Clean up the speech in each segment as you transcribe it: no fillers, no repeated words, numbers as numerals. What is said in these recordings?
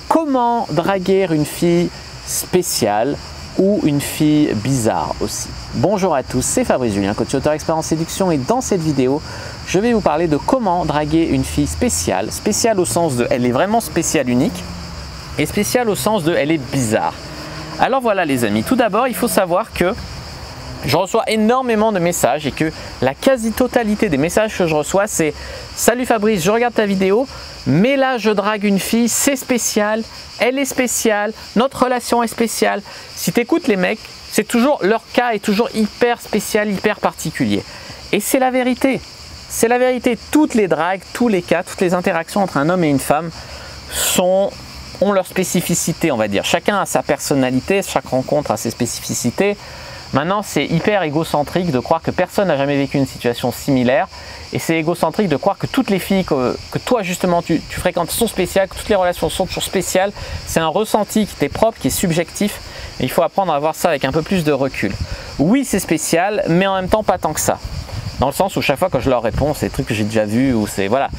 comment draguer une fille spéciale ou une fille bizarre aussi. Bonjour à tous, c'est Fabrice Julien, coach auteur expert en séduction, et dans cette vidéo, je vais vous parler de comment draguer une fille spéciale. Spéciale au sens de elle est vraiment spéciale, unique, et spéciale au sens de elle est bizarre. Alors voilà les amis, tout d'abord il faut savoir que je reçois énormément de messages et que la quasi-totalité des messages que je reçois c'est « Salut Fabrice, je regarde ta vidéo, mais là je drague une fille, c'est spécial, elle est spéciale, notre relation est spéciale. » Si tu écoutes les mecs, c'est toujours, leur cas est toujours hyper spécial, hyper particulier. Et c'est la vérité. C'est la vérité. Toutes les dragues, tous les cas, toutes les interactions entre un homme et une femme ont leur spécificité, on va dire. Chacun a sa personnalité, chaque rencontre a ses spécificités. Maintenant, c'est hyper égocentrique de croire que personne n'a jamais vécu une situation similaire, et c'est égocentrique de croire que toutes les filles que toi justement tu fréquentes sont spéciales, que toutes les relations sont toujours spéciales. C'est un ressenti qui t'est propre, qui est subjectif, et il faut apprendre à voir ça avec un peu plus de recul. Oui, c'est spécial, mais en même temps pas tant que ça. Dans le sens où chaque fois que je leur réponds, c'est des trucs que j'ai déjà vus, ou c'est voilà.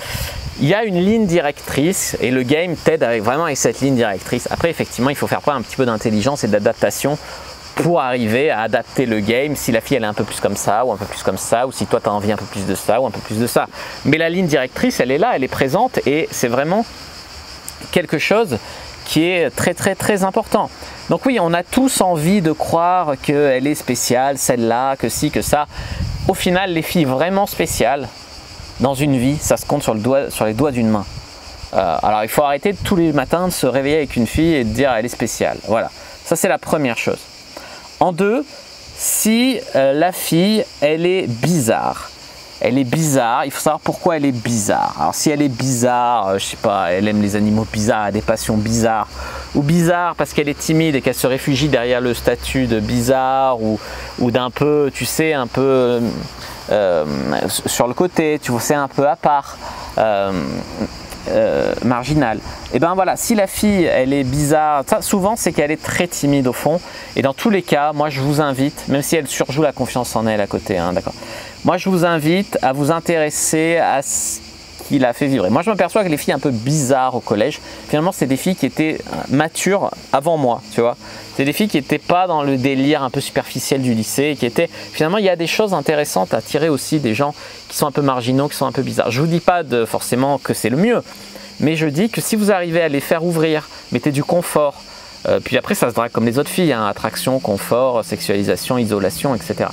Il y a une ligne directrice et le game t'aide vraiment avec cette ligne directrice. Après, effectivement, il faut faire preuve un petit peu d'intelligence et d'adaptation pour arriver à adapter le game, si la fille elle est un peu plus comme ça ou un peu plus comme ça, ou si toi tu as envie un peu plus de ça ou un peu plus de ça. Mais la ligne directrice, elle est là, elle est présente, et c'est vraiment quelque chose qui est très important. Donc oui, on a tous envie de croire qu'elle est spéciale, celle-là, que ci, que ça. Au final, les filles vraiment spéciales dans une vie, ça se compte sur les doigts d'une main. Alors il faut arrêter tous les matins de se réveiller avec une fille et de dire elle est spéciale. Voilà, ça c'est la première chose. En deux, si la fille, elle est bizarre. Elle est bizarre, il faut savoir pourquoi elle est bizarre. Alors si elle est bizarre, je sais pas, elle aime les animaux bizarres, a des passions bizarres, ou bizarre parce qu'elle est timide et qu'elle se réfugie derrière le statut de bizarre, ou d'un peu, tu sais, un peu sur le côté, tu sais, un peu à part, marginal. Et ben voilà, si la fille elle est bizarre, ça, souvent c'est qu'elle est très timide au fond, et dans tous les cas, moi je vous invite, même si elle surjoue la confiance en elle à côté, hein, d'accord, moi je vous invite à vous intéresser à ce qui la fait vibrer. Moi je m'aperçois que les filles un peu bizarres au collège, finalement c'est des filles qui étaient matures avant moi, tu vois. C'est des filles qui n'étaient pas dans le délire un peu superficiel du lycée, et qui étaient, finalement il y a des choses intéressantes à tirer aussi des gens qui sont un peu marginaux, qui sont un peu bizarres. Je vous dis pas forcément que c'est le mieux, mais je dis que si vous arrivez à les faire ouvrir, mettez du confort, puis après ça se drague comme les autres filles, hein, attraction, confort, sexualisation, isolation, etc.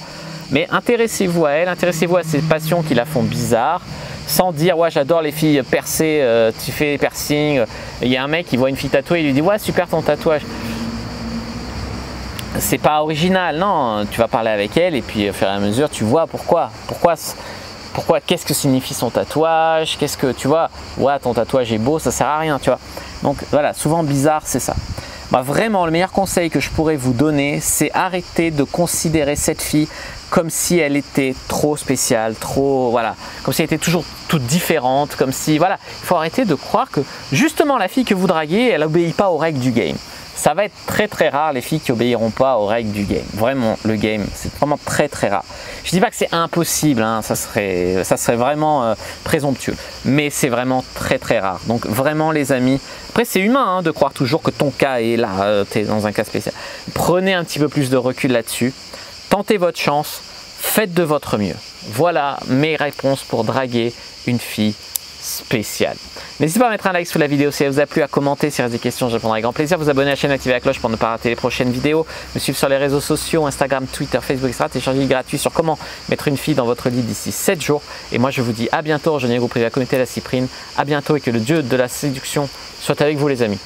Mais intéressez-vous à elle, intéressez-vous à ces passions qui la font bizarre, sans dire ouais j'adore les filles percées, tu fais des piercings, il y a un mec qui voit une fille tatouée, il lui dit ouais super ton tatouage. C'est pas original, non, tu vas parler avec elle et puis au fur et à mesure tu vois pourquoi, qu'est-ce que signifie son tatouage, qu'est-ce que tu vois, ouais ton tatouage est beau, ça sert à rien, tu vois. Donc voilà, souvent bizarre c'est ça. Bah, vraiment le meilleur conseil que je pourrais vous donner, c'est arrêter de considérer cette fille comme si elle était trop spéciale, trop voilà, comme si elle était toujours toute différente, comme si voilà, il faut arrêter de croire que justement la fille que vous draguez, elle n'obéit pas aux règles du game. Ça va être très rare les filles qui obéiront pas aux règles du game. Vraiment, le game, c'est vraiment très rare. Je dis pas que c'est impossible, hein, ça serait vraiment présomptueux, mais c'est vraiment très rare. Donc vraiment les amis, après c'est humain hein, de croire toujours que ton cas est là, tu es dans un cas spécial. Prenez un petit peu plus de recul là-dessus, tentez votre chance, faites de votre mieux. Voilà mes réponses pour draguer une fille spéciale. N'hésitez pas à mettre un like sous la vidéo si elle vous a plu, à commenter si vous avez des questions, je répondrai avec grand plaisir, vous abonner à la chaîne, activer la cloche pour ne pas rater les prochaines vidéos, me suivre sur les réseaux sociaux, Instagram, Twitter, Facebook, etc. Télécharger le gratuit sur comment mettre une fille dans votre lit d'ici 7 jours. Et moi je vous dis à bientôt, rejoignez le groupe privé à la communauté La Cyprine, à bientôt, et que le dieu de la séduction soit avec vous les amis.